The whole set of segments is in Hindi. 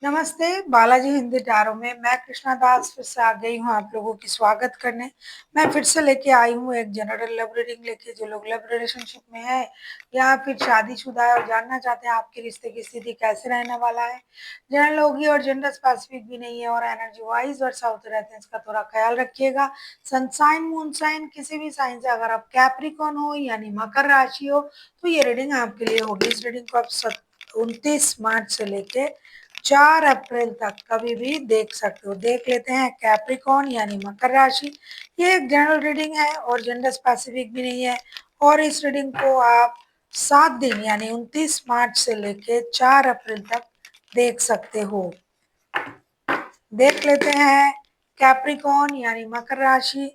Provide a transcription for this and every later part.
नमस्ते, बालाजी हिंदी टारो में मैं कृष्णा दास फिर से आ गई हूँ आप लोगों की स्वागत करने। मैं फिर से लेके आई हूँ एक जनरल लव रीडिंग लेके जो लोग लव रिलेशनशिप में है या फिर शादीशुदा है और जानना चाहते हैं आपके रिश्ते की स्थिति कैसे रहने वाला है। जनरल होगी और जेंडर स्पेसिफिक भी नहीं है और एनर्जी वाइज वर्षा होते रहते हैं, इसका थोड़ा ख्याल रखिएगा। सनसाइन मून साइन किसी भी साइन से अगर आप कैप्रिकॉन हो यानी मकर राशि हो तो ये रीडिंग आपके लिए होगी। इस रीडिंग को आप 29 मार्च से लेके 4 अप्रैल तक कभी भी देख सकते हो। देख लेते हैं कैप्रिकॉन यानी मकर राशि। ये एक जनरल रीडिंग है और जेंडर स्पेसिफिक भी नहीं है और इस रीडिंग को आप 7 दिन यानी 29 मार्च से लेके 4 अप्रैल तक देख सकते हो। देख लेते हैं कैप्रिकॉन यानी मकर राशि।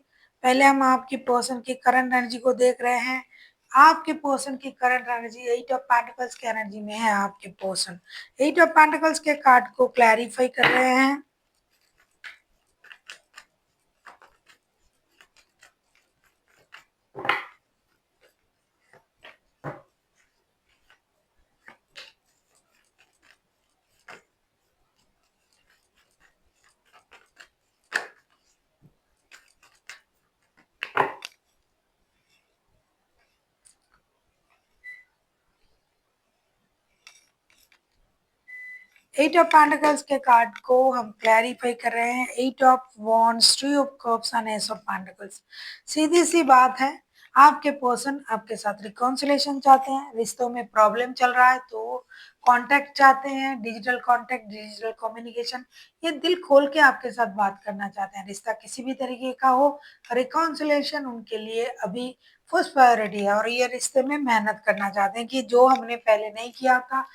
पहले हम आपकी पर्सन की करंट एनर्जी को देख रहे हैं। आपके पर्सन की करंट एनर्जी 8 ऑफ पेंटिकल्स की एनर्जी में है। आपके पर्सन 8 ऑफ पेंटिकल्स के कार्ड को क्लैरिफाई कर रहे हैं। 8 ऑफ पेंटिकल्स के कार्ड को हम क्लैरिफाई कर रहे हैं। 8 of wands, 3 of cups and ace of pentacles. सीधी सी बात है, आपके पर्सन आपके साथ रिकॉन्सिलेशन चाहते हैं। रिश्तों में प्रॉब्लम चल रहा है तो कांटेक्ट चाहते हैं, डिजिटल कांटेक्ट, डिजिटल कम्युनिकेशन। ये दिल खोल के आपके साथ बात करना चाहते हैं। रिश्ता किसी भी तरीके का हो, रिकॉन्सिलेशन उनके लिए अभी फर्स्ट प्रायोरिटी है और ये रिश्ते में मेहनत करना चाहते हैं कि जो हमने पहले नहीं किया था,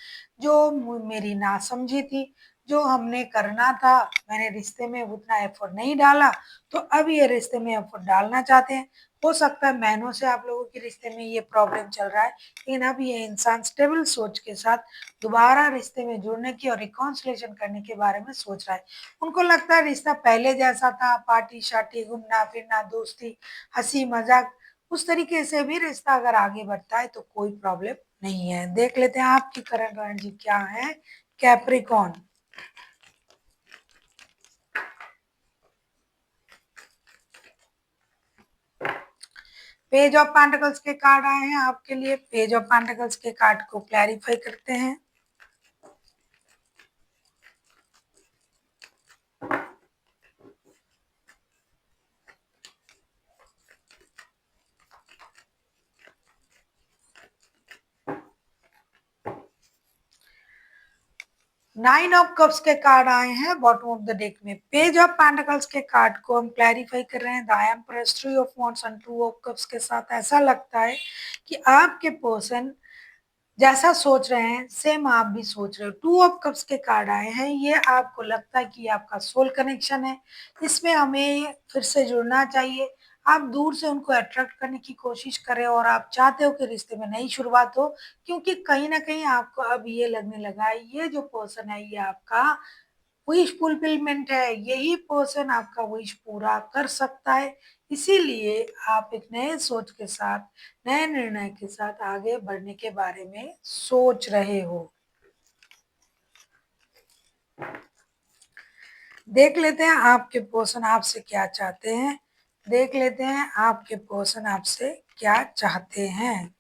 जो मेरी नासमझी थी, जो हमने करना था, मैंने रिश्ते में उतना एफर्ट नहीं डाला, तो अब ये रिश्ते में एफर्ट डालना चाहते हैं। हो सकता है महीनों से आप लोगों के रिश्ते में ये प्रॉब्लम चल रहा है, लेकिन अब ये इंसान स्टेबल सोच के साथ दोबारा रिश्ते में जुड़ने की और रिकॉन्सिलेशन करने के बारे में सोच रहा है। उनको लगता है रिश्ता पहले जैसा था, पार्टी शार्टी, घूमना फिरना, दोस्ती, हंसी मजाक, उस तरीके से भी रिश्ता अगर आगे बढ़ता है तो कोई प्रॉब्लम नहीं है। देख लेते हैं आपकी करंट एनर्जी क्या है कैप्रिकॉन। पेज ऑफ पेंटिकल्स के कार्ड आए हैं आपके लिए। पेज ऑफ पेंटिकल्स के कार्ड को क्लैरिफाई करते हैं। नाइन ऑफ कप्स के कार्ड आए हैं बॉटम ऑफ द डेक में। पेज ऑफ पेंटिकल्स के कार्ड को हम क्लैरिफाई कर रहे हैं। The empress, 3 of wands and 2 of cups के साथ ऐसा लगता है कि आपके पर्सन जैसा सोच रहे हैं सेम आप भी सोच रहे हो। 2 ऑफ कप्स के कार्ड आए हैं। ये आपको लगता है कि ये आपका सोल कनेक्शन है, इसमें हमें फिर से जुड़ना चाहिए। आप दूर से उनको अट्रैक्ट करने की कोशिश करें और आप चाहते हो कि रिश्ते में नई शुरुआत हो, क्योंकि कहीं ना कहीं आपको अब ये लगने लगा है ये जो पर्सन है ये आपका विश फुलफिलमेंट है। यही पर्सन आपका विश पूरा कर सकता है। इसीलिए आप एक नए सोच के साथ, नए निर्णय के साथ आगे बढ़ने के बारे में सोच रहे हो। देख लेते हैं आपके पर्सन आपसे क्या चाहते हैं। देख लेते हैं आपके पर्सन आपसे क्या चाहते हैं।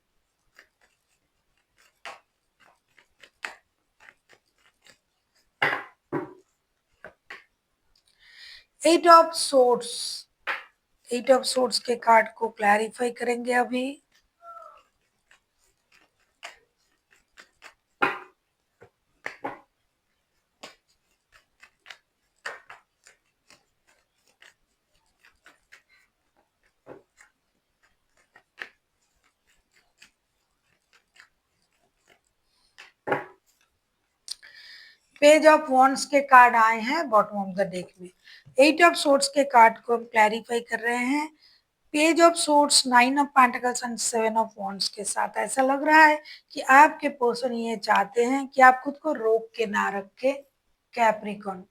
8 ऑफ सोर्ड्स, 8 ऑफ सोर्ड्स के कार्ड को क्लैरिफाई करेंगे अभी। पेज ऑफ वॉन्ड्स के कार्ड आए हैं बॉटम ऑफ द डेक में। 8 ऑफ सोर्ड्स के कार्ड को हम क्लैरिफाई कर रहे हैं। Page of swords, 9 of pentacles and 7 of wands के साथ ऐसा लग रहा है कि आपके पर्सन ये चाहते हैं कि आप खुद को रोक के ना रखे कैप्रिकॉन।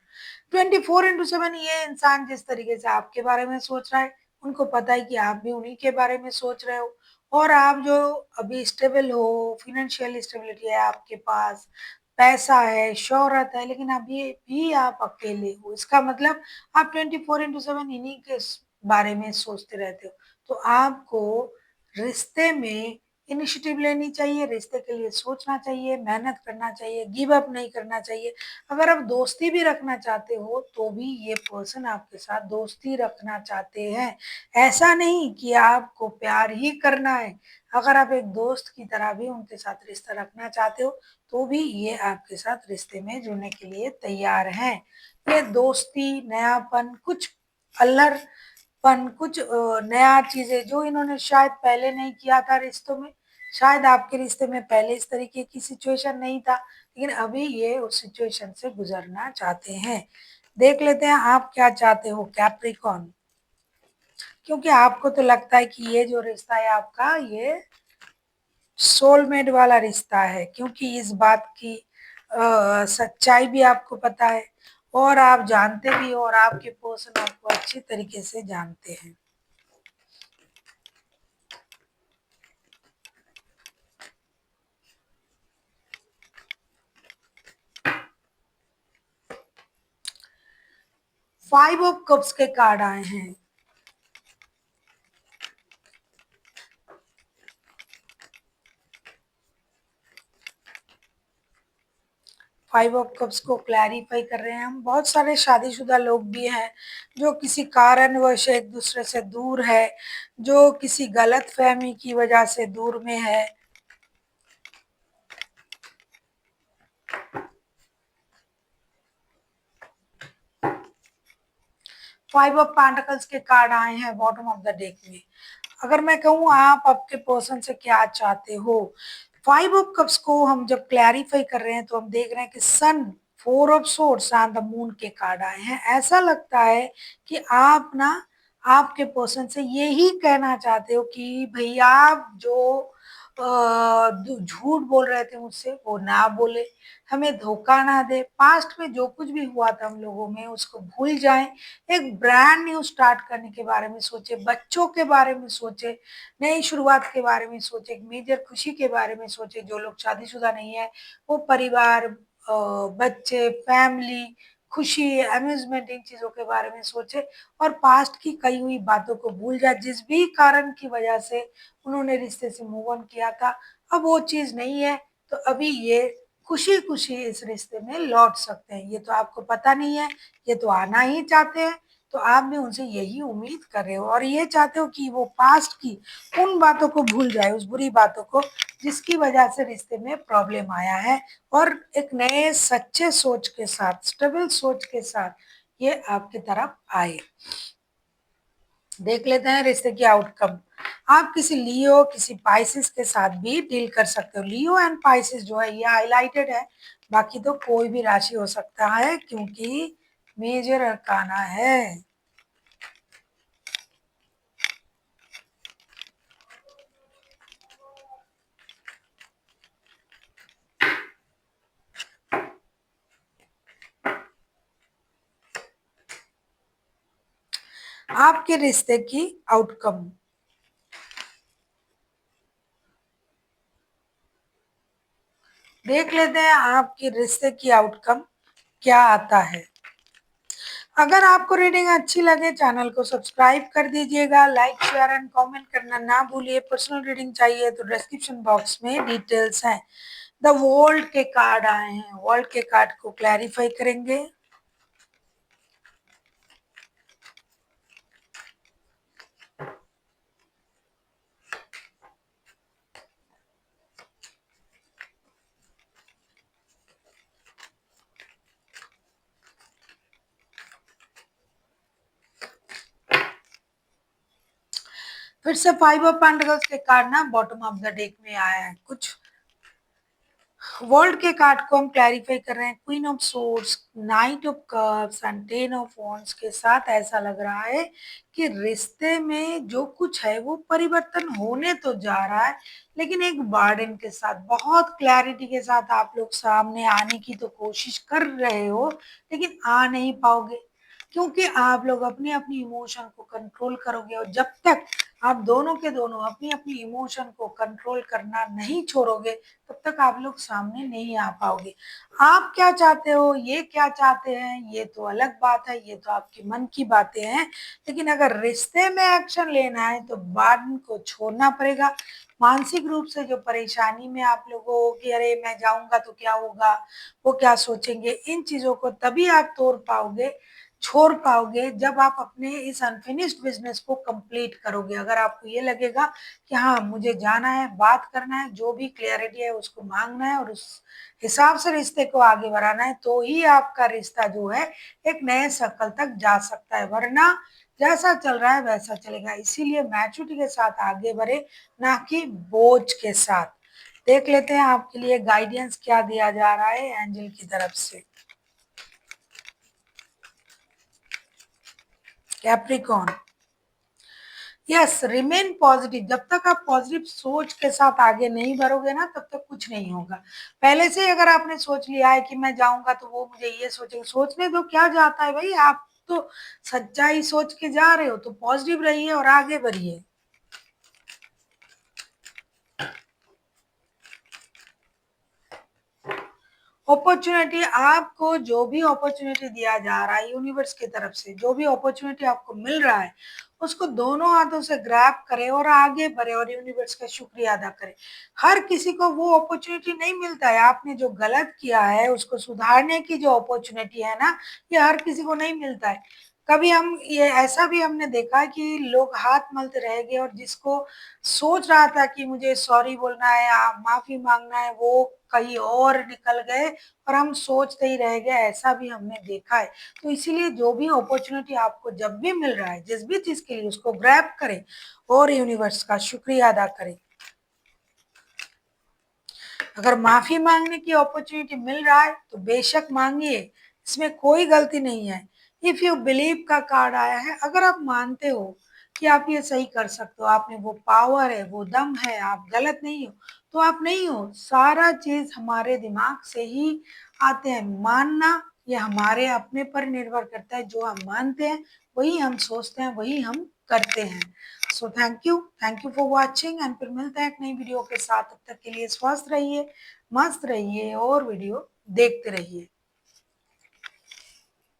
24/7 ये इंसान जिस तरीके से आपके बारे में सोच रहा है, उनको पता है कि आप भी उन्हीं के बारे में सोच रहे हो और आप जो अभी स्टेबल हो, फाइनेंशियल स्टेबिलिटी है आपके पास, पैसा है, शोहरत है, लेकिन अभी भी आप अकेले हो। इसका मतलब आप 24/7 इन्हीं के बारे में सोचते रहते हो। तो आपको रिश्ते में इनिशिएटिव लेनी चाहिए, रिश्ते के लिए सोचना चाहिए, मेहनत करना चाहिए, गिव अप नहीं करना चाहिए। अगर आप दोस्ती भी रखना चाहते हो, तो भी ये पर्सन आपके साथ दोस्ती रखना चाहते हैं। ऐसा नहीं कि आपको प्यार ही करना है। अगर आप एक दोस्त की तरह भी उनके साथ रिश्ता रखना चाहते हो, तो भी ये आपके साथ रिश्ते में जुड़ने के लिए तैयार हैं। ये दोस्ती, नयापन, कुछ अल्हड़पन, कुछ नया चीज़ें जो इन्होंने शायद पहले नहीं किया था रिश्तों में, शायद आपके रिश्ते में पहले इस तरीके की सिचुएशन नहीं था, लेकिन अभी ये उस सिचुएशन से गुज़रना चाहते हैं। देख लेते हैं आप क्या चाहते हो कैप्रिकॉर्न? क्योंकि आपको तो लगता है कि ये जो रिश्ता है आपका, ये सोलमेट वाला रिश्ता है, क्योंकि इस बात की सच्चाई भी आपको पता है और आप जानते भी हो और आपके पर्सन आपको अच्छी तरीके से जानते हैं। फाइव ऑफ कप्स के कार्ड आए हैं। फाइव ऑफ कप्स को क्लैरिफाई कर रहे हैं हम। बहुत सारे शादीशुदा लोग भी हैं जो किसी कारणवश एक दूसरे से दूर है, जो किसी गलत फहमी की वजह से दूर में है। फाइव ऑफ पेंटिकल्स के कार्ड आए हैं बॉटम ऑफ द डेक में। अगर मैं कहूँ आप आपके पर्सन से क्या चाहते हो, फाइव ऑफ कप्स को हम जब क्लैरिफाई कर रहे हैं तो हम देख रहे हैं कि sun, four of swords and the moon के कार्ड आए हैं। ऐसा लगता है कि आप ना आपके पर्सन से यही कहना चाहते हो कि भैया आप जो झूठ बोल रहे थे मुझसे वो ना बोले, हमें धोखा ना दे, पास्ट में जो कुछ भी हुआ था हम लोगों में उसको भूल जाएं, एक ब्रांड न्यू स्टार्ट करने के बारे में सोचे, बच्चों के बारे में सोचे, नई शुरुआत के बारे में सोचे, एक मेजर खुशी के बारे में सोचे। जो लोग शादीशुदा नहीं है वो परिवार, बच्चे, फैमिली, खुशी, अम्यूजमेंट, इन चीजों के बारे में सोचे और पास्ट की कही हुई बातों को भूल जाए। जिस भी कारण की वजह से उन्होंने रिश्ते से मूव ऑन किया था, अब वो चीज नहीं है, तो अभी ये खुशी खुशी इस रिश्ते में लौट सकते हैं। ये तो आपको पता नहीं है, ये तो आना ही चाहते हैं, तो आप भी उनसे यही उम्मीद कर रहे हो और ये चाहते हो कि वो पास्ट की उन बातों को भूल जाए, उस बुरी बातों को जिसकी वजह से रिश्ते में प्रॉब्लम आया है, और एक नए सच्चे सोच के साथ, स्टेबल सोच के साथ ये आपकी तरफ आए। देख लेते हैं रिश्ते की आउटकम। आप किसी लियो, किसी पाइसिस के साथ भी डील कर सकते हो। लियो एंड पाइसिस जो है ये हाईलाइटेड है, बाकी तो कोई भी राशि हो सकता है क्योंकि मेजर अरकाना है। आपके रिश्ते की आउटकम देख लेते हैं, आपके रिश्ते की आउटकम क्या आता है। अगर आपको रीडिंग अच्छी लगे चैनल को सब्सक्राइब कर दीजिएगा, लाइक शेयर एंड कमेंट करना ना भूलिए। पर्सनल रीडिंग चाहिए तो डिस्क्रिप्शन बॉक्स में डिटेल्स हैं। द वर्ल्ड के कार्ड आए हैं, वर्ल्ड के कार्ड को क्लैरिफाई करेंगे। फिर से फाइव ऑफ पेंटिकल्स के कार्ड ना बॉटम ऑफ द डेक में आया है। कुछ वर्ल्ड के कार्ड को हम क्लैरिफाई कर रहे हैं। Queen of swords, night of cups and ten of wands के साथ ऐसा लग रहा है कि रिश्ते में जो कुछ है वो परिवर्तन होने तो जा रहा है, लेकिन एक बर्डन के साथ, बहुत क्लैरिटी के साथ आप लोग सामने आने की तो कोशिश कर रहे हो, लेकिन आ नहीं पाओगे। क्योंकि आप लोग अपनी-अपनी इमोशन को कंट्रोल करोगे और जब तक आप दोनों के दोनों अपनी-अपनी इमोशन को कंट्रोल करना नहीं छोड़ोगे, तब तक आप लोग सामने नहीं आ पाओगे। आप क्या चाहते हो, ये क्या चाहते हैं, ये तो अलग बात है, ये तो आपके मन की बातें हैं। लेकिन अगर रिश्ते में एक्शन लेना है, तो बांध को छोड़ना पड़ेगा। मानसिक रूप से जो परेशानी में आप लोगों को कि अरे! मैं जाऊँगा तो क्या होगा, वो क्या सोचेंगे, इन चीज़ों को तभी आप तोड़ पाओगे छोड़ पाओगे जब आप अपने इस अनफिनिश्ड बिज़नेस को कंप्लीट करोगे। अगर आपको ये लगेगा कि हाँ, मुझे जाना है, बात करना है, जो भी क्लैरिटी है उसको माँगना है और उस हिसाब से रिश्ते को आगे बढ़ाना है, तो ही आपका रिश्ता जो है एक नए सर्कल तक जा सकता है, वरना जैसा चल रहा है वैसा चलेगा। इसीलिए मैच्योरिटी के साथ आगे बढ़े, ना कि बोझ के साथ। देख लेते हैं आपके लिए गाइडेंस क्या दिया जा रहा है एंजल की तरफ से। Capricorn, yes remain positive. जब तक आप पॉजिटिव सोच के साथ आगे नहीं बढ़ोगे ना, तब तक कुछ नहीं होगा। पहले से ही अगर आपने सोच लिया है कि मैं जाऊँगा तो वो मुझे ये सोचेंगे, सोचने दो क्या जाता है भई, आप तो सच्चाई सोच के जा रहे हो, तो पॉजिटिव रहिए और आगे बढ़िए। अपॉर्च्युनिटी आपको जो भी अपॉर्च्युनिटी दिया जा रहा है यूनिवर्स की तरफ से, जो भी अपॉर्च्युनिटी आपको मिल रहा है, उसको दोनों हाथों से ग्रैब करें और आगे बढ़ें और यूनिवर्स का शुक्रिया अदा करें। हर किसी को वो अपॉर्च्युनिटी नहीं मिलता है, आपने जो गलत किया है उसको सुधारने की जो अपॉर्च्युनिटी है ना, ये हर किसी को नहीं मिलता है। कभी हम ये ऐसा भी हमने देखा है कि लोग हाथ मलते रह गए और जिसको सोच रहा था कि मुझे सॉरी बोलना है, माफ़ी माँगना है, वो कहीं और निकल गए और हम सोचते ही रह गए, ऐसा भी हमने देखा है। तो इसीलिए जो भी अपॉर्च्युनिटी आपको जब भी मिल रहा है, जिस भी चीज़ के लिए उसको ग्रैब करें और यूनिवर्स का शुक्रिया अदा करें। अगर माफ़ी माँगने की अपॉर्च्युनिटी मिल रहा है, तो बेशक माँगिए, इसमें कोई गलती नहीं है। इफ यू बिलीव का कार्ड आया है, अगर आप मानते हो कि आप ये सही कर सकते हो, आप में वो पावर है, वो दम है, आप गलत नहीं हो, तो आप नहीं हो। सारा चीज़ हमारे दिमाग से ही आते हैं। मानना ये हमारे अपने पर निर्भर करता है, जो हम मानते हैं, वही हम सोचते हैं, वही हम करते हैं। So thank you for watching and फिर मिलते हैं एक नई वीडियो के साथ। तब तक के लिए स्वस्थ रहिए, मस्त रहिए और वीडियो देखते रहिए।